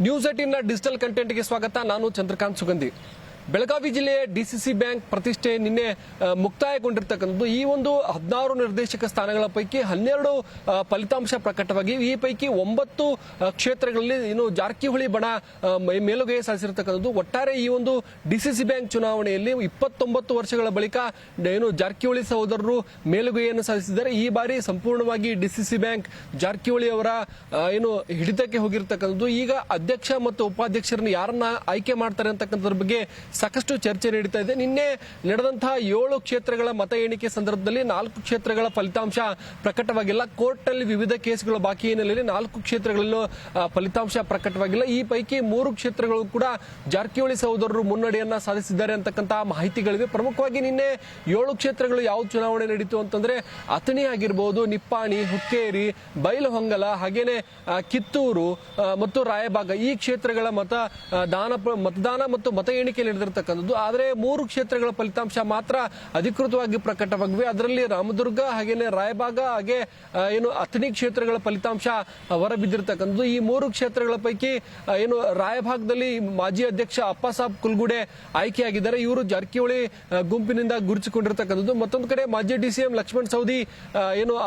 News 18 digital ಕಂಟೆಂಟ್ಗೆ ಸ್ವಾಗತ. ನಾನು ಚಂದ್ರಕಾಂತ್ ಸುಗಂಧಿ. ಬೆಳಗಾವಿ ಜಿಲ್ಲೆಯ ಡಿಸಿಸಿ ಬ್ಯಾಂಕ್ ಪ್ರತಿಷ್ಠೆ ನಿನ್ನೆ ಮುಕ್ತಾಯಗೊಂಡಿರ್ತಕ್ಕಂಥದ್ದು. ಈ ಒಂದು 16 ನಿರ್ದೇಶಕ ಸ್ಥಾನಗಳ ಪೈಕಿ 12 ಫಲಿತಾಂಶ ಪ್ರಕಟವಾಗಿ ಈ ಪೈಕಿ 9 ಕ್ಷೇತ್ರಗಳಲ್ಲಿ ಜಾರಕಿಹೊಳಿ ಬಣ ಮೇಲುಗೈ ಸಾಧಿಸಿರ್ತಕ್ಕಂಥದ್ದು. ಒಟ್ಟಾರೆ ಈ ಒಂದು ಡಿಸಿಸಿ ಬ್ಯಾಂಕ್ ಚುನಾವಣೆಯಲ್ಲಿ 29 ವರ್ಷಗಳ ಬಳಿಕ ಜಾರಕಿಹೊಳಿ ಸಹೋದರರು ಮೇಲುಗೈಯನ್ನು ಸಾಧಿಸಿದ್ದಾರೆ. ಈ ಬಾರಿ ಸಂಪೂರ್ಣವಾಗಿ ಡಿಸಿಸಿ ಬ್ಯಾಂಕ್ ಜಾರಕಿಹೊಳಿ ಅವರ ಹಿಡಿತಕ್ಕೆ ಹೋಗಿರ್ತಕ್ಕಂಥದ್ದು. ಈಗ ಅಧ್ಯಕ್ಷ ಮತ್ತು ಉಪಾಧ್ಯಕ್ಷರನ್ನು ಯಾರನ್ನ ಆಯ್ಕೆ ಮಾಡ್ತಾರೆ ಅಂತಕ್ಕಂಥದ್ರ ಬಗ್ಗೆ ಸಾಕಷ್ಟು ಚರ್ಚೆ ನಡೀತಾ ಇದೆ. ನಿನ್ನೆ ನಡೆದಂತಹ 7 ಕ್ಷೇತ್ರಗಳ ಮತ ಎಣಿಕೆ ಸಂದರ್ಭದಲ್ಲಿ 4 ಕ್ಷೇತ್ರಗಳ ಫಲಿತಾಂಶ ಪ್ರಕಟವಾಗಿಲ್ಲ. ಕೋರ್ಟ್ನಲ್ಲಿ ವಿವಿಧ ಕೇಸ್ಗಳು ಬಾಕಿ ಹಿನ್ನೆಲೆಯಲ್ಲಿ 4 ಕ್ಷೇತ್ರಗಳಲ್ಲೂ ಫಲಿತಾಂಶ ಪ್ರಕಟವಾಗಿಲ್ಲ. ಈ ಪೈಕಿ 3 ಕ್ಷೇತ್ರಗಳು ಕೂಡ ಜಾರಕಿಹೊಳಿ ಸಹೋದರರು ಮುನ್ನಡೆಯನ್ನ ಸಾಧಿಸಿದ್ದಾರೆ ಅಂತಕ್ಕಂತಹ ಮಾಹಿತಿಗಳಿವೆ. ಪ್ರಮುಖವಾಗಿ ನಿನ್ನೆ 7 ಕ್ಷೇತ್ರಗಳು ಯಾವ ಚುನಾವಣೆ ನಡೀತು ಅಂತಂದ್ರೆ ಅಥಣಿ ಆಗಿರಬಹುದು, ನಿಪ್ಪಾಣಿ, ಹುಕ್ಕೇರಿ, ಬೈಲಹೊಂಗಲ, ಹಾಗೇನೆ ಕಿತ್ತೂರು ಮತ್ತು ರಾಯಬಾಗ ಈ ಕ್ಷೇತ್ರಗಳ ಮತದಾನ ಮತ್ತು ಮತ ಎಣಿಕೆ ನಡೆದಿರತಕ್ಕಂಥದ್ದು. ಆದರೆ 3 ಕ್ಷೇತ್ರಗಳ ಫಲಿತಾಂಶ ಮಾತ್ರ ಅಧಿಕೃತವಾಗಿ ಪ್ರಕಟವಾಗಿವೆ. ಅದರಲ್ಲಿ ರಾಮದುರ್ಗ, ಹಾಗೇನೆ ರಾಯಬಾಗ, ಹಾಗೆ ಅಥಣಿ ಕ್ಷೇತ್ರಗಳ ಫಲಿತಾಂಶ ಹೊರಬಿದ್ದಿರತಕ್ಕಂಥದ್ದು. ಈ 3 ಕ್ಷೇತ್ರಗಳ ಪೈಕಿ ರಾಯಭಾಗದಲ್ಲಿ ಮಾಜಿ ಅಧ್ಯಕ್ಷ ಅಪ್ಪಸಾಬ್ ಕುಲ್ಗುಡೆ ಆಯ್ಕೆಯಾಗಿದ್ದಾರೆ. ಇವರು ಜಾರಕಿಹೊಳಿ ಗುಂಪಿನಿಂದ ಗುರುತಿಸಿಕೊಂಡಿರತಕ್ಕಂಥದ್ದು. ಮತ್ತೊಂದು ಕಡೆ ಮಾಜಿ ಡಿಸಿಎಂ ಲಕ್ಷ್ಮಣ್ ಸವದಿ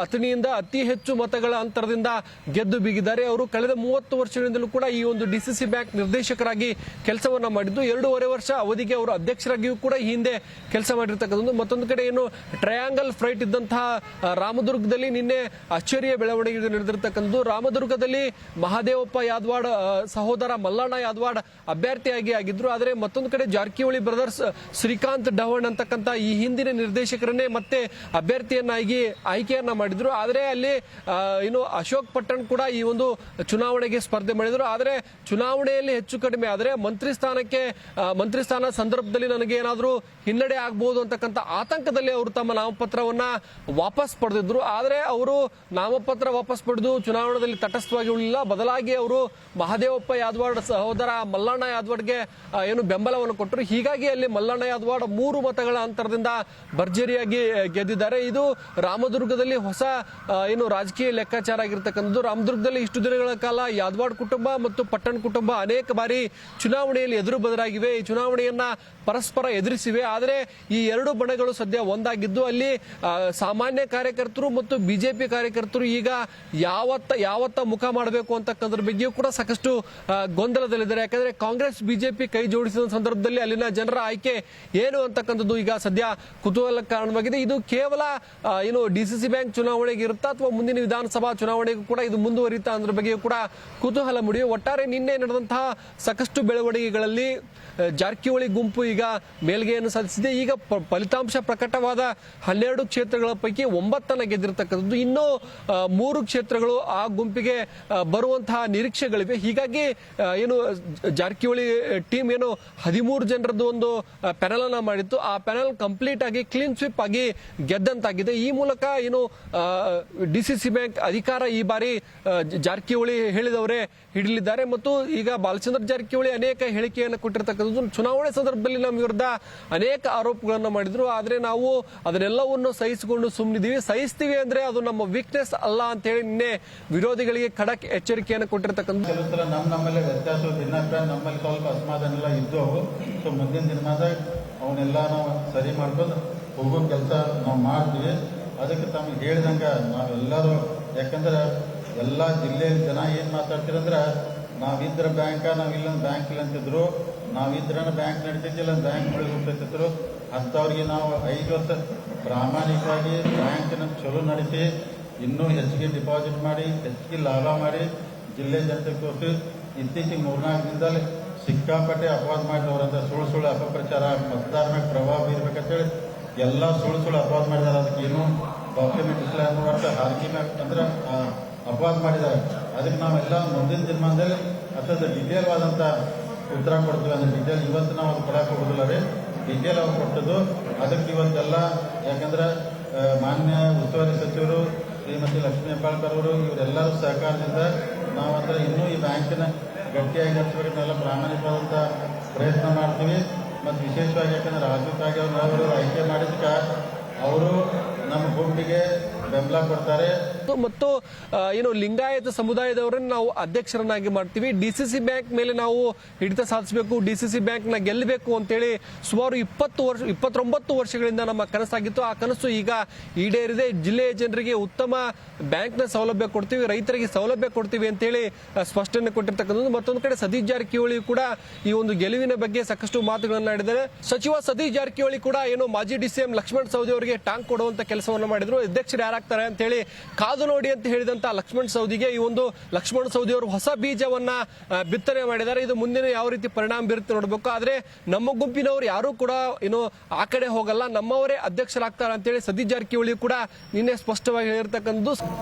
ಅಥಣಿಯಿಂದ ಅತಿ ಹೆಚ್ಚು ಮತಗಳ ಅಂತರದಿಂದ ಗೆದ್ದು ಬೀಗಿದ್ದಾರೆ. ಅವರು ಕಳೆದ 30 ವರ್ಷಗಳಿಂದಲೂ ಕೂಡ ಈ ಒಂದು ಡಿಸಿಸಿ ಬ್ಯಾಂಕ್ ನಿರ್ದೇಶಕರಾಗಿ ಕೆಲಸವನ್ನ ಮಾಡಿದ್ದು. 2.5 ವರ್ಷ ಅವಧಿಗೆ ಅವರು ಅಧ್ಯಕ್ಷರಾಗಿಯೂ ಕೂಡ ಹಿಂದೆ ಕೆಲಸ ಮಾಡಿರ್ತಕ್ಕಂಥದ್ದು. ಮತ್ತೊಂದು ಕಡೆ ಟ್ರಯಾಂಗಲ್ ಫ್ರೈಟ್ ಇದ್ದಂತಹ ರಾಮದುರ್ಗದಲ್ಲಿ ನಿನ್ನೆ ಅಚ್ಚರಿಯ ಬೆಳವಣಿಗೆ ನಡೆದಿರತಕ್ಕಂಥದ್ದು. ರಾಮದುರ್ಗದಲ್ಲಿ ಮಹಾದೇವಪ್ಪ ಯಾದವಾಡ್ ಸಹೋದರ ಮಲ್ಲಣ್ಣ ಯಾದವಾಡ್ ಅಭ್ಯರ್ಥಿಯಾಗಿ ಆಗಿದ್ರು. ಆದರೆ ಮತ್ತೊಂದು ಕಡೆ ಜಾರಕಿಹೊಳಿ ಬ್ರದರ್ಸ್ ಶ್ರೀಕಾಂತ್ ಡವಣ್ ಅಂತಕ್ಕಂಥ ಈ ಹಿಂದಿನ ನಿರ್ದೇಶಕರನ್ನೇ ಮತ್ತೆ ಅಭ್ಯರ್ಥಿಯನ್ನಾಗಿ ಆಯ್ಕೆಯನ್ನ ಮಾಡಿದ್ರು. ಆದರೆ ಅಲ್ಲಿ ಅಶೋಕ್ ಪಟ್ಟಣ್ ಕೂಡ ಈ ಒಂದು ಚುನಾವಣೆಗೆ ಸ್ಪರ್ಧೆ ಮಾಡಿದ್ರು. ಆದರೆ ಚುನಾವಣೆಯಲ್ಲಿ ಹೆಚ್ಚು ಕಡಿಮೆ ಆದರೆ ಮಂತ್ರಿ ಸ್ಥಾನ ಸಂದರ್ಭದಲ್ಲಿ ನನಗೆ ಏನಾದರೂ ಹಿನ್ನಡೆ ಆಗಬಹುದು ಅಂತಕ್ಕಂಥ ಆತಂಕದಲ್ಲಿ ಅವರು ತಮ್ಮ ನಾಮಪತ್ರವನ್ನ ವಾಪಸ್ ಪಡೆದಿದ್ರು. ಆದರೆ ಅವರು ನಾಮಪತ್ರ ವಾಪಸ್ ಪಡೆದು ಚುನಾವಣೆಯಲ್ಲಿ ತಟಸ್ಥವಾಗಿ ಉಳಿಲ್ಲ. ಬದಲಾಗಿ ಅವರು ಮಹಾದೇವಪ್ಪ ಯಾದವಾಡ್ ಸಹೋದರ ಮಲ್ಲಣ್ಣ ಯಾದವಾಡ್ಗೆ ಬೆಂಬಲವನ್ನು ಕೊಟ್ಟರು. ಹೀಗಾಗಿ ಅಲ್ಲಿ ಮಲ್ಲಣ್ಣ ಯಾದವಾಡ್ 3 ಮತಗಳ ಅಂತರದಿಂದ ಭರ್ಜರಿಯಾಗಿ ಗೆದ್ದಿದ್ದಾರೆ. ಇದು ರಾಮದುರ್ಗದಲ್ಲಿ ಹೊಸ ರಾಜಕೀಯ ಲೆಕ್ಕಾಚಾರ ಆಗಿರ್ತಕ್ಕಂಥದ್ದು. ರಾಮದುರ್ಗದಲ್ಲಿ ಇಷ್ಟು ದಿನಗಳ ಕಾಲ ಯಾದವಾಡ್ ಕುಟುಂಬ ಮತ್ತು ಪಟ್ಟಣ್ ಕುಟುಂಬ ಅನೇಕ ಬಾರಿ ಚುನಾವಣೆಯಲ್ಲಿ ಎದುರು ಬದಲಾಗಿವೆ, ಈ ಚುನಾವಣೆಯನ್ನ ಪರಸ್ಪರ ಎದುರಿಸಿವೆ. ಆದರೆ ಈ 2 ಬಣಗಳು ಸದ್ಯ ಒಂದಾಗಿದ್ದು ಅಲ್ಲಿ ಸಾಮಾನ್ಯ ಕಾರ್ಯಕರ್ತರು ಮತ್ತು ಬಿಜೆಪಿ ಕಾರ್ಯಕರ್ತರು ಈಗ ಯಾವತ್ತ ಮುಖ ಮಾಡಬೇಕು ಅಂತಕ್ಕಂದ್ರ ಬಗ್ಗೆಯೂ ಕೂಡ ಸಾಕಷ್ಟು ಗೊಂದಲದಲ್ಲಿದ್ದಾರೆ. ಯಾಕಂದ್ರೆ ಕಾಂಗ್ರೆಸ್ ಬಿಜೆಪಿ ಕೈ ಜೋಡಿಸಿದ ಸಂದರ್ಭದಲ್ಲಿ ಅಲ್ಲಿನ ಜನರ ಆಯ್ಕೆ ಏನು ಅಂತಕ್ಕಂಥದ್ದು ಈಗ ಸದ್ಯ ಕುತೂಹಲ ಕಾರಣವಾಗಿದೆ. ಇದು ಕೇವಲ ಡಿಸಿಸಿ ಬ್ಯಾಂಕ್ ಚುನಾವಣೆಗೆ ಇರುತ್ತಾ ಅಥವಾ ಮುಂದಿನ ವಿಧಾನಸಭಾ ಚುನಾವಣೆಗೂ ಕೂಡ ಇದು ಮುಂದುವರಿಯುತ್ತಾ ಅನ್ನೋದ್ರ ಬಗ್ಗೆಯೂ ಕೂಡ ಕುತೂಹಲ ಮೂಡಿವೆ. ಒಟ್ಟಾರೆ ನಿನ್ನೆ ನಡೆದಂತಹ ಸಾಕಷ್ಟು ಬೆಳವಣಿಗೆಗಳಲ್ಲಿ ಜಾರಕಿಹೊಳಿ ಗುಂಪು ಈಗ ಮೇಲ್ಗೆಯನ್ನು ಸಾಧಿಸಿದೆ. ಈಗ ಫಲಿತಾಂಶ ಪ್ರಕಟವಾದ 12 ಕ್ಷೇತ್ರಗಳ ಪೈಕಿ 9 ಗೆದ್ದಿರತಕ್ಕಂಥದ್ದು. ಇನ್ನೂ 3 ಕ್ಷೇತ್ರಗಳು ಆ ಗುಂಪಿಗೆ ಬರುವಂತಹ ನಿರೀಕ್ಷೆಗಳಿವೆ. ಹೀಗಾಗಿ ಜಾರಕಿಹೊಳಿ ಟೀಮ್ 13 ಜನರದ್ದು ಒಂದು ಪ್ಯಾನಲ್ ಅನ್ನ ಮಾಡಿತ್ತು. ಆ ಪ್ಯಾನಲ್ ಕಂಪ್ಲೀಟ್ ಆಗಿ ಕ್ಲೀನ್ ಸ್ವೀಪ್ ಆಗಿ ಗೆದ್ದಂತಾಗಿದೆ. ಈ ಮೂಲಕ ಡಿಸಿಸಿ ಬ್ಯಾಂಕ್ ಅಧಿಕಾರ ಈ ಬಾರಿ ಜಾರಕಿಹೊಳಿ ಹೇಳಿದವರೇ ಹಿಡಿಲಿದ್ದಾರೆ. ಮತ್ತು ಈಗ ಬಾಲಚಂದ್ರ ಜಾರಕಿಹೊಳಿ ಅನೇಕ ಹೇಳಿಕೆಯನ್ನು ಕೊಟ್ಟಿರ್ತಕ್ಕಂಥದ್ದು. ಚುನಾವಣೆ ಸಂದರ್ಭದಲ್ಲಿ ನಮ್ಮ ವಿರುದ್ಧ ಅನೇಕ ಆರೋಪಗಳನ್ನು ಮಾಡಿದ್ರು. ಆದ್ರೆ ನಾವು ಅದನ್ನೆಲ್ಲವನ್ನು ಸಹಿಸಿಕೊಂಡು ಸುಮ್ಮನಿದ್ದೀವಿ. ಸಹಿಸ್ತೀವಿ ಅಂದ್ರೆ ಅದು ನಮ್ಮ ವೀಕ್ನೆಸ್ ಅಲ್ಲ ಅಂತ ಹೇಳಿ ನಿನ್ನೆ ವಿರೋಧಿಗಳಿಗೆ ಖಡಕ್ ಎಚ್ಚರಿಕೆಯನ್ನು ಕೊಟ್ಟಿರ್ತಕ್ಕಂಥ ನಮ್ಮಲ್ಲಿ ವ್ಯತ್ಯಾಸ ಭಿನ್ನಾಭಿಪ್ರಾಯ ನಮ್ಮಲ್ಲಿ ಸ್ವಲ್ಪ ಅಸಮಾಧಾನ ಎಲ್ಲ ಇದ್ದು ಸೊ ಮುಂದಿನ ದಿನಮಾನದಾಗ ಅವನ್ನೆಲ್ಲ ನಾವು ಸರಿ ಮಾಡ್ಕೊಂಡು ಹೋಗೋ ಕೆಲಸ ನಾವು ಮಾಡ್ತೀವಿ. ಅದಕ್ಕೆ ತಮಗೆ ಹೇಳಿದಂಗ ನಾವೆಲ್ಲರೂ ಯಾಕಂದ್ರೆ ಎಲ್ಲ ಜಿಲ್ಲೆಯಲ್ಲಿ ಜನ ಏನ್ ಮಾತಾಡ್ತಿರಂದ್ರೆ ನಾವಿದ್ರ ಬ್ಯಾಂಕ ನಾವಿಲ್ಲೊಂದು ಬ್ಯಾಂಕ್ ಇಲ್ಲ ಅಂತಿದ್ರು, ನಾವಿದ್ರನ ಬ್ಯಾಂಕ್ ನಡೀತಿದ್ದಿಲ್ಲ ಬ್ಯಾಂಕ್ ಒಳಗೆ ಹೋಗ್ತಿದ್ರು. ಅಂಥವ್ರಿಗೆ ನಾವು 5 ವರ್ಷ ಪ್ರಾಮಾಣಿಕವಾಗಿ ಬ್ಯಾಂಕಿನ ಚಲೋ ನಡೆಸಿ ಇನ್ನೂ ಹೆಚ್ಚಿಗೆ ಡಿಪಾಸಿಟ್ ಮಾಡಿ ಹೆಚ್ಚಿಗೆ ಲಾಭ ಮಾಡಿ ಜಿಲ್ಲೆ ಜನತೆಗೆ ತೋರಿಸಿ ಇತ್ತೀಚೆಗೆ 4-4 ದಿನದಲ್ಲಿ ಸಿಕ್ಕಾಪಟ್ಟೆ ಅಪವಾದ ಮಾಡಿದವರಂತ ಸುಳ್ಳು ಅಪಪ್ರಚಾರ ಮತದಾರ ಮೇಲೆ ಪ್ರಭಾವ ಬೀರ್ಬೇಕಂತೇಳಿ ಎಲ್ಲ ಸುಳ್ಳು ಅಪವಾದ ಮಾಡಿದಾರೆ. ಅದಕ್ಕೆ ಏನು ಡಾಕ್ಯುಮೆಂಟ್ ಇಲ್ಲ ಅನ್ನುವಂಥ ಹಾರ್ಕಿ ಮ್ಯಾಕ್ ಅಂದ್ರೆ ಅಪವಾದ ಮಾಡಿದ್ದಾರೆ. ಅದಕ್ಕೆ ನಾವೆಲ್ಲ ಮುಂದಿನ ದಿನಮಾನದಲ್ಲಿ ಅಷ್ಟೊಂದು ಡಿಟೇಲ್ ಆದಂಥ ಉತ್ತರ ಕೊಡ್ತೀವಿ. ಅಂದ್ರೆ ಡಿಟೇಲ್ ಇವತ್ತು ನಾವು ಅದು ಕೊಡಕ್ಕೆ ಹೋಗೋದಿಲ್ಲ ರೀ, ಡಿಟೇಲ್ ಅವ್ರು ಕೊಟ್ಟದ್ದು. ಅದಕ್ಕೆ ಇವತ್ತೆಲ್ಲ ಯಾಕಂದ್ರೆ ಮಾನ್ಯ ಉಸ್ತುವಾರಿ ಸಚಿವರು ಶ್ರೀಮತಿ ಲಕ್ಷ್ಮೀ ಹೆಬ್ಬಾಳ್ಕರ್ ಅವರು ಇವರೆಲ್ಲರೂ ಸಹಕಾರದಿಂದ ನಾವಂದ್ರೆ ಇನ್ನೂ ಈ ಬ್ಯಾಂಕಿನ ಗಟ್ಟಿಯಾಗಿ ನಡೆಸಬೇಕನ್ನೆಲ್ಲ ಪ್ರಾಮಾಣಿಕವಾದಂಥ ಪ್ರಯತ್ನ ಮಾಡ್ತೀವಿ. ಮತ್ತು ವಿಶೇಷವಾಗಿ ಯಾಕಂದ್ರೆ ರಾಜಕೀಯವಾಗಿ ಅವರು ಆಯ್ಕೆ ಮಾಡಿದಕ್ಕೆ ಅವರು ನಮ್ಮ ಗುಂಪಿಗೆ ಬೆಂಬಲ ಕೊಡ್ತಾರೆ. ಮತ್ತು ಏನು ಲಿಂಗಾಯತ ಸಮುದಾಯದವರನ್ನು ನಾವು ಅಧ್ಯಕ್ಷರನ್ನಾಗಿ ಮಾಡ್ತೀವಿ. ಡಿಸಿಸಿ ಬ್ಯಾಂಕ್ ಮೇಲೆ ನಾವು ಹಿಡಿತ ಸಾಧಿಸಬೇಕು, ಡಿಸಿಸಿ ಬ್ಯಾಂಕ್ ನ ಗೆಲ್ಲಬೇಕು ಅಂತೇಳಿ ಸುಮಾರು 29 ವರ್ಷಗಳಿಂದ ನಮ್ಮ ಕನಸಾಗಿತ್ತು. ಆ ಕನಸು ಈಗ ಈಡೇರಿದೆ. ಜಿಲ್ಲೆಯ ಜನರಿಗೆ ಉತ್ತಮ ಬ್ಯಾಂಕ್ ನ ಸೌಲಭ್ಯ ಕೊಡ್ತೀವಿ, ರೈತರಿಗೆ ಸೌಲಭ್ಯ ಕೊಡ್ತೀವಿ ಅಂತೇಳಿ ಸ್ಪಷ್ಟನೆ ಕೊಟ್ಟಿರ್ತಕ್ಕಂಥದ್ದು. ಮತ್ತೊಂದು ಕಡೆ ಸತೀಶ್ ಜಾರಕಿಹೊಳಿ ಕೂಡ ಈ ಒಂದು ಗೆಲುವಿನ ಬಗ್ಗೆ ಸಾಕಷ್ಟು ಮಾತುಗಳನ್ನು ಆಡಿದ್ದಾರೆ. ಸಚಿವ ಸತೀಶ್ ಜಾರಕಿಹೊಳಿ ಕೂಡ ಏನು ಮಾಜಿ ಡಿಸಿಎಂ ಲಕ್ಷ್ಮಣ ಸವದಿ ಅವರಿಗೆ ಟಾಂಗ್ ಕೊಡುವಂತ ಕೆಲಸವನ್ನ ಮಾಡಿದ್ರು. ಅಧ್ಯಕ್ಷರು ಯಾರಾಗ್ತಾರೆ ಅಂತ ಹೇಳಿ ಕಾದು ನೋಡಿ ಅಂತ ಹೇಳಿದಂತ ಲಕ್ಷ್ಮಣ ಸವದಿಗೆ ಈ ಒಂದು ಲಕ್ಷ್ಮಣ ಸವದಿ ಅವರು ಹೊಸ ಬೀಜವನ್ನ ಬಿತ್ತನೆ ಮಾಡಿದ್ದಾರೆ. ಇದು ಮುಂದಿನ ಯಾವ ರೀತಿ ಪರಿಣಾಮ ಬೀರುತ್ತೆ ನೋಡಬೇಕು. ಆದ್ರೆ ನಮ್ಮ ಗುಂಪಿನವರು ಯಾರು ಕೂಡ ಏನು ಆ ಕಡೆ ಹೋಗಲ್ಲ, ನಮ್ಮವರೇ ಅಧ್ಯಕ್ಷರಾಗ್ತಾರೆ ಅಂತೇಳಿ ಸತೀಶ್ ಜಾರಕಿಹೊಳಿ ಕೂಡ ನಿನ್ನೆ ಸ್ಪಷ್ಟವಾಗಿ ಹೇಳಿರ್ತಕ್ಕಂಥದ್ದು.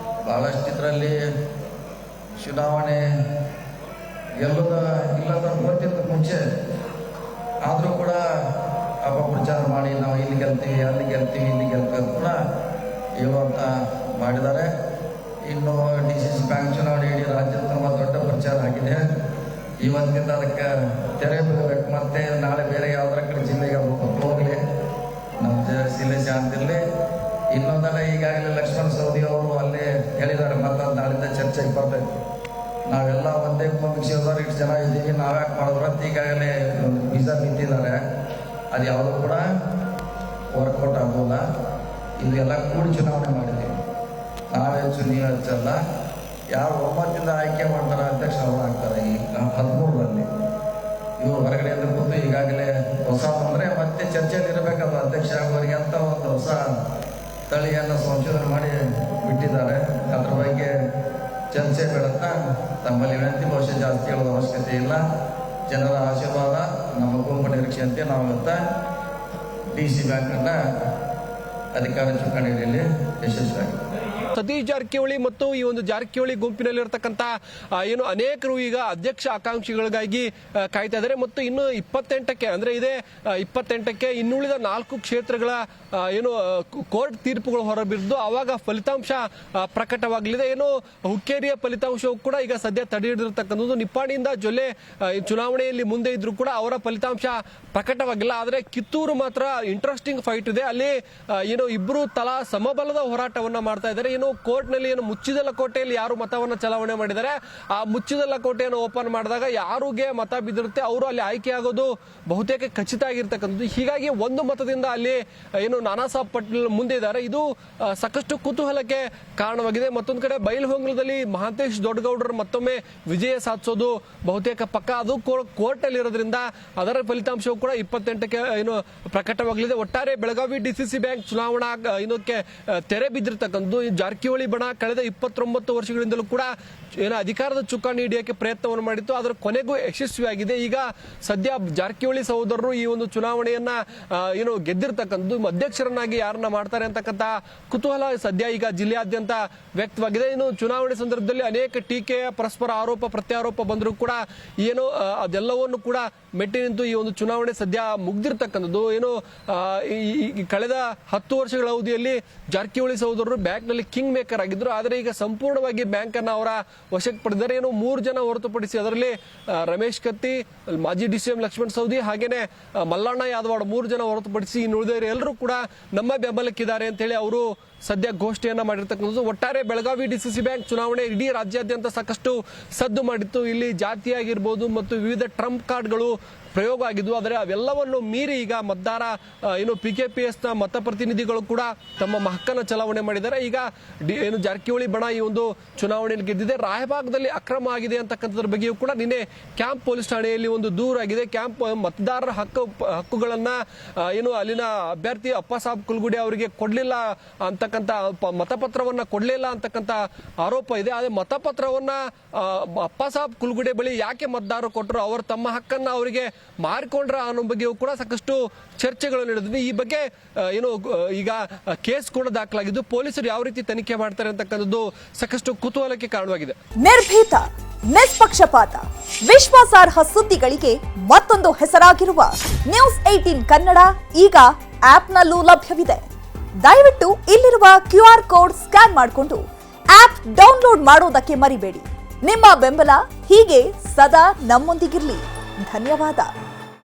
ಬಹಳಷ್ಟು ಇದರಲ್ಲಿ ಚುನಾವಣೆ ಗೆಲ್ಲುದ ಇಲ್ಲದ ಗೊತ್ತಿದ್ದ ಮುಂಚೆ ಆದರೂ ಕೂಡ ಅಪಪ್ರಚಾರ ಮಾಡಿ ನಾವು ಇಲ್ಲಿ ಗೆಲ್ತೀವಿ, ಅಲ್ಲಿ ಗೆಲ್ತೀವಿ, ಇಲ್ಲಿ ಗೆಲ್ತೀವಿ ಅಂತ ಕೂಡ ಹೇಳುವಂತ ಮಾಡಿದ್ದಾರೆ. ಇನ್ನು ಡಿಸಿಸಿ ಬ್ಯಾಂಕ್ ಚುನಾವಣೆ ಇಡೀ ರಾಜ್ಯದ ತುಂಬ ದೊಡ್ಡ ಪ್ರಚಾರ ಆಗಿದೆ. ಇವತ್ತಿಂದ ಅದಕ್ಕೆ ತೆರೆ ಬೀಳಬೇಕು. ಮತ್ತೆ ನಾಳೆ ಬೇರೆ ಯಾವ್ದಾರ ಕಡೆ ಜಿಲ್ಲೆಗೆ ಹೋಗಲಿ, ನಮ್ಮ ಜಿಲ್ಲೆ ಶಾಂತಿರಲಿ. ಇನ್ನೊಂದಲ್ಲ, ಈಗಾಗಲೇ ಲಕ್ಷ್ಮಣ ಸವದಿ ಅವರು ಅಲ್ಲೇ ಹೇಳಿದ್ದಾರೆ, ಮತ್ತೆ ನಾಳಿಂದ ಚರ್ಚೆಗೆ ಬರಬೇಕು, ನಾವೆಲ್ಲ ಒಂದೇ ಕ್ಷೇತ್ರದವ್ರು ಇಷ್ಟು ಜನ ಇದ್ದೀವಿ, ನಾವ್ಯಾಕೆ ಮಾಡಿದ್ರು ಅಂತ ಈಗಾಗಲೇ ಬೀಜ ಬಿತ್ತಿದ್ದಾರೆ. ಅದು ಯಾವುದೂ ಕೂಡ ವರ್ಕೌಟ್ ಆಗೋಲ್ಲ. ಇದೆಲ್ಲ ಕೂಡಿ ಚುನಾವಣೆ ಮಾಡಿದ್ದೀವಿ, ನಾವು ಹೆಚ್ಚು ನೀವು ಹೆಚ್ಚಲ್ಲ. ಯಾರು ಒಮ್ಮತದಿಂದ ಆಯ್ಕೆ ಮಾಡ್ತಾರೆ ಅಧ್ಯಕ್ಷ ಅವರು ಆಗ್ತಾರೆ. ಈ 13ರಲ್ಲಿ ಇವರು ಹೊರಗಡೆಯಿಂದ ಕೂತು ಈಗಾಗಲೇ ಹೊಸ ಅಂದರೆ ಮತ್ತೆ ಚರ್ಚೆಯಲ್ಲಿ ಇರಬೇಕಾದ ಅಧ್ಯಕ್ಷ ಆಗೋರಿಗೆ ಅಂತ ಒಂದು ಹೊಸ ತಳಿಯನ್ನು ಸಂಶೋಧನೆ ಮಾಡಿ ಬಿಟ್ಟಿದ್ದಾರೆ. ಅದ್ರ ಬಗ್ಗೆ ಚರ್ಚೆ ಬೇಡಂತ ತಮ್ಮಲ್ಲಿ ವಿನಂತಿ. ಬಹುಶಃ ಜಾಸ್ತಿ ಹೇಳೋದು ಅವಶ್ಯಕತೆ ಇಲ್ಲ. ಜನರ ಆಶೀರ್ವಾದ ನಮ್ಮ ಗುಂಪು ನಿರೀಕ್ಷೆಯಂತೆ ನಾವು ಇವತ್ತ ಡಿಸಿ ಬ್ಯಾಂಕನ್ನ ಅಧಿಕಾರ ಚುಕ್ಕಾಣಿ ಹಿಡಿಯಲಿ ಯಶಸ್ವಿಯಾಗಿದೆ. ಸತೀಶ್ ಜಾರಕಿಹೊಳಿ ಮತ್ತು ಈ ಒಂದು ಜಾರಕಿಹೊಳಿ ಗುಂಪಿನಲ್ಲಿರ್ತಕ್ಕಂಥ ಏನು ಅನೇಕರು ಈಗ ಅಧ್ಯಕ್ಷ ಆಕಾಂಕ್ಷಿಗಳಿಗಾಗಿ ಕಾಯ್ತಾ ಇದ್ದಾರೆ. ಮತ್ತು ಇನ್ನು 28ಕ್ಕೆ ಅಂದ್ರೆ ಇದೇ 28ಕ್ಕೆ ಇನ್ನುಳಿದ 4 ಕ್ಷೇತ್ರಗಳ ಏನು ಕೋರ್ಟ್ ತೀರ್ಪುಗಳು ಹೊರಬಿದ್ದು ಆವಾಗ ಫಲಿತಾಂಶ ಪ್ರಕಟವಾಗಲಿದೆ. ಏನು ಹುಕ್ಕೇರಿಯ ಫಲಿತಾಂಶವು ಕೂಡ ಈಗ ಸದ್ಯ ತಡೆ ಹಿಡಿದಿರ್ತಕ್ಕಂಥದ್ದು. ನಿಪ್ಪಾಣಿಯಿಂದ ಜೊಲ್ಲೆ ಚುನಾವಣೆಯಲ್ಲಿ ಮುಂದೆ ಇದ್ರು ಕೂಡ ಅವರ ಫಲಿತಾಂಶ ಪ್ರಕಟವಾಗಿಲ್ಲ. ಆದರೆ ಕಿತ್ತೂರು ಮಾತ್ರ ಇಂಟ್ರೆಸ್ಟಿಂಗ್ ಫೈಟ್ ಇದೆ. ಅಲ್ಲಿ ಏನು ಇಬ್ಬರು ತಲಾ ಸಮಬಲದ ಹೋರಾಟವನ್ನ ಮಾಡ್ತಾ ಇದ್ದಾರೆ. ಏನು ಕೋರ್ಟ್ ನಲ್ಲಿ ಏನು ಮುಚ್ಚಿದ ಲಕೋಟೆಯಲ್ಲಿ ಯಾರು ಮತವನ್ನ ಚಲಾವಣೆ ಮಾಡಿದ್ದಾರೆ, ಆ ಮುಚ್ಚಿದ ಲಕೋಟೆಯನ್ನು ಓಪನ್ ಮಾಡಿದಾಗ ಯಾರಿಗೆ ಮತ ಬಿದ್ದಿರುತ್ತೆ ಅವರು ಅಲ್ಲಿ ಆಯ್ಕೆ ಆಗೋದು ಬಹುತೇಕ ಖಚಿತ ಆಗಿರ್ತಕ್ಕಂಥದ್ದು. ಹೀಗಾಗಿ ಒಂದು ಮತದಿಂದ ಅಲ್ಲಿ ಏನು ನಾನಾ ಸಾಹೇಬ್ ಪಾಟೀಲ್ ಮುಂದೆ ಇದ್ದಾರೆ. ಇದು ಸಾಕಷ್ಟು ಕುತೂಹಲಕ್ಕೆ ಕಾರಣವಾಗಿದೆ. ಮತ್ತೊಂದು ಕಡೆ ಬೈಲಹೊಂಗಲದಲ್ಲಿ ಮಹಾಂತೇಶ್ ದೊಡ್ಡಗೌಡರು ಮತ್ತೊಮ್ಮೆ ವಿಜಯ ಸಾಧಿಸೋದು ಬಹುತೇಕ ಪಕ್ಕ. ಅದು ಕೋರ್ಟ್ ಅಲ್ಲಿ ಇರೋದ್ರಿಂದ ಅದರ ಫಲಿತಾಂಶವು ಕೂಡ 28ಕ್ಕೆ ಏನು ಪ್ರಕಟವಾಗಲಿದೆ. ಒಟ್ಟಾರೆ ಬೆಳಗಾವಿ ಡಿಸಿಸಿ ಬ್ಯಾಂಕ್ ಚುನಾವಣಾ ಏನಕ್ಕೆ ತೆರೆ ಬಿದ್ದಿರ್ತಕ್ಕಂಥದ್ದು. ಜಾರಕಿಹೊಳಿ ಬಣ ಕಳೆದ 29 ವರ್ಷಗಳಿಂದಲೂ ಕೂಡ ಏನು ಅಧಿಕಾರದ ಚುಕ್ಕಾಣಿ ಹಿಡಿಯೋಕೆ ಪ್ರಯತ್ನವನ್ನು ಮಾಡಿತ್ತು, ಅದರ ಕೊನೆಗೂ ಯಶಸ್ವಿಯಾಗಿದೆ. ಈಗ ಸದ್ಯ ಜಾರಕಿಹೊಳಿ ಸಹೋದರರು ಈ ಒಂದು ಚುನಾವಣೆಯನ್ನ ಏನು ಗೆದ್ದಿರ್ತಕ್ಕಂಥದ್ದು, ಅಧ್ಯಕ್ಷರನ್ನಾಗಿ ಯಾರನ್ನ ಮಾಡ್ತಾರೆ ಅಂತಕ್ಕಂಥ ಕುತೂಹಲ ಸದ್ಯ ಈಗ ಜಿಲ್ಲೆಯಾದ್ಯಂತ ವ್ಯಕ್ತವಾಗಿದೆ. ಇನ್ನು ಚುನಾವಣೆ ಸಂದರ್ಭದಲ್ಲಿ ಅನೇಕ ಟೀಕೆ, ಪರಸ್ಪರ ಆರೋಪ ಪ್ರತ್ಯಾರೋಪ ಬಂದರೂ ಕೂಡ ಏನು ಅದೆಲ್ಲವನ್ನು ಕೂಡ ಮೆಟ್ಟಿ ನಿಂತು ಈ ಒಂದು ಚುನಾವಣೆ ಸದ್ಯ ಮುಗ್ದಿರ್ತಕ್ಕಂಥದ್ದು. ಏನು ಕಳೆದ 10 ವರ್ಷಗಳ ಅವಧಿಯಲ್ಲಿ ಜಾರಕಿಹೊಳಿ ಸಹೋದರರು ಬ್ಯಾಂಕ್ ನಲ್ಲಿ ಕಿಂಗ್ ಮೇಕರ್ ಆಗಿದ್ರು. ಆದರೆ ಈಗ ಸಂಪೂರ್ಣವಾಗಿ ಬ್ಯಾಂಕ್ ಅನ್ನ ಅವರ ವಶಕ್ಕೆ ಪಡೆದಿದ್ದಾರೆ. ಏನು 3 ಜನ ಹೊರತುಪಡಿಸಿ ಅದರಲ್ಲಿ ರಮೇಶ್ ಕತ್ತಿ, ಮಾಜಿ ಡಿಸಿಎಂ ಲಕ್ಷ್ಮಣ ಸವದಿ, ಹಾಗೇನೆ ಮಲ್ಲಣ್ಣ ಯಾದವಾಡ 3 ಜನ ಹೊರತುಪಡಿಸಿ ಇನ್ನುಳಿದವರು ಎಲ್ಲರೂ ಕೂಡ ನಮ್ಮ ಬೆಂಬಲಕ್ಕಿದ್ದಾರೆ ಅಂತ ಹೇಳಿ ಅವರು ಸದ್ಯ ಘೋಷಣೆಯನ್ನ ಮಾಡಿರ್ತಕ್ಕಂಥದ್ದು. ಒಟ್ಟಾರೆ ಬೆಳಗಾವಿ ಡಿಸಿಸಿ ಬ್ಯಾಂಕ್ ಚುನಾವಣೆ ಇಡೀ ರಾಜ್ಯಾದ್ಯಂತ ಸಾಕಷ್ಟು ಸದ್ದು ಮಾಡಿತ್ತು. ಇಲ್ಲಿ ಜಾತಿಯಾಗಿರ್ಬೋದು ಮತ್ತು ವಿವಿಧ ಟ್ರಂಪ್ ಕಾರ್ಡ್ಗಳು ಪ್ರಯೋಗ ಆಗಿದ್ವು. ಆದರೆ ಅವೆಲ್ಲವನ್ನು ಮೀರಿ ಈಗ ಮತದಾರ ಏನು PKPS ನ ಮತಪ್ರತಿನಿಧಿಗಳು ಕೂಡ ತಮ್ಮ ಹಕ್ಕನ್ನು ಚಲಾವಣೆ ಮಾಡಿದ್ದಾರೆ. ಈಗ ಏನು ಜಾರಕಿಹೊಳಿ ಬಣ ಈ ಒಂದು ಚುನಾವಣೆಯಲ್ಲಿ ಗೆದ್ದಿದೆ. ರಾಯಬಾಗದಲ್ಲಿ ಅಕ್ರಮ ಆಗಿದೆ ಅಂತಕ್ಕಂಥದ್ರ ಬಗ್ಗೆಯೂ ಕೂಡ ನಿನ್ನೆ ಕ್ಯಾಂಪ್ ಪೊಲೀಸ್ ಠಾಣೆಯಲ್ಲಿ ಒಂದು ದೂರು ಆಗಿದೆ. ಕ್ಯಾಂಪ್ ಮತದಾರರ ಹಕ್ಕುಗಳನ್ನ ಏನು ಅಲ್ಲಿನ ಅಭ್ಯರ್ಥಿ ಅಪ್ಪಸಾಬ್ ಕುಲ್ಗುಡಿ ಅವರಿಗೆ ಕೊಡ್ಲಿಲ್ಲ ಅಂತಕ್ಕಂಥ ಮತಪತ್ರವನ್ನ ಕೊಡ್ಲಿಲ್ಲ ಅಂತಕ್ಕಂಥ ಆರೋಪ ಇದೆ. ಆದ್ರೆ ಮತಪತ್ರವನ್ನ ಅಪ್ಪಸಾಬ್ ಕುಲ್ಗುಡಿ ಬಳಿ ಯಾಕೆ ಮತದಾರರು ಕೊಟ್ಟರು, ಅವರು ತಮ್ಮ ಹಕ್ಕನ್ನ ಅವರಿಗೆ ಮಾರಿಕೊಂಡ್ರ ಅನ್ನೋ ಬಗ್ಗೆಯೂ ಕೂಡ ಸಾಕಷ್ಟು ಚರ್ಚೆಗಳು ನಡೆದಿವೆ. ಈ ಬಗ್ಗೆ ಏನು ಈಗ ಕೇಸ್ ಕೂಡ ದಾಖಲಾಗಿದ್ದು ಪೊಲೀಸರು ಯಾವ ರೀತಿ ತನಿಖೆ ಮಾಡ್ತಾರೆ ಅಂತಕ್ಕಂಥದ್ದು ಸಾಕಷ್ಟು ಕುತೂಹಲಕ್ಕೆ ಕಾರಣವಾಗಿದೆ. ನಿರ್ಭೀತ, ನಿಷ್ಪಕ್ಷಪಾತ, ವಿಶ್ವಾಸಾರ್ಹ ಸುದ್ದಿಗಳಿಗೆ ಮತ್ತೊಂದು ಹೆಸರಾಗಿರುವ ನ್ಯೂಸ್ 18 ಕನ್ನಡ ಈಗ ಆಪ್ನಲ್ಲೂ ಲಭ್ಯವಿದೆ. ದಯವಿಟ್ಟು ಇಲ್ಲಿರುವ QR ಕೋಡ್ ಸ್ಕ್ಯಾನ್ ಮಾಡಿಕೊಂಡು ಆಪ್ ಡೌನ್ಲೋಡ್ ಮಾಡೋದಕ್ಕೆ ಮರಿಬೇಡಿ. ನಿಮ್ಮ ಬೆಂಬಲ ಹೀಗೆ ಸದಾ ನಮ್ಮೊಂದಿಗಿರಲಿ. ಧನ್ಯವಾದ.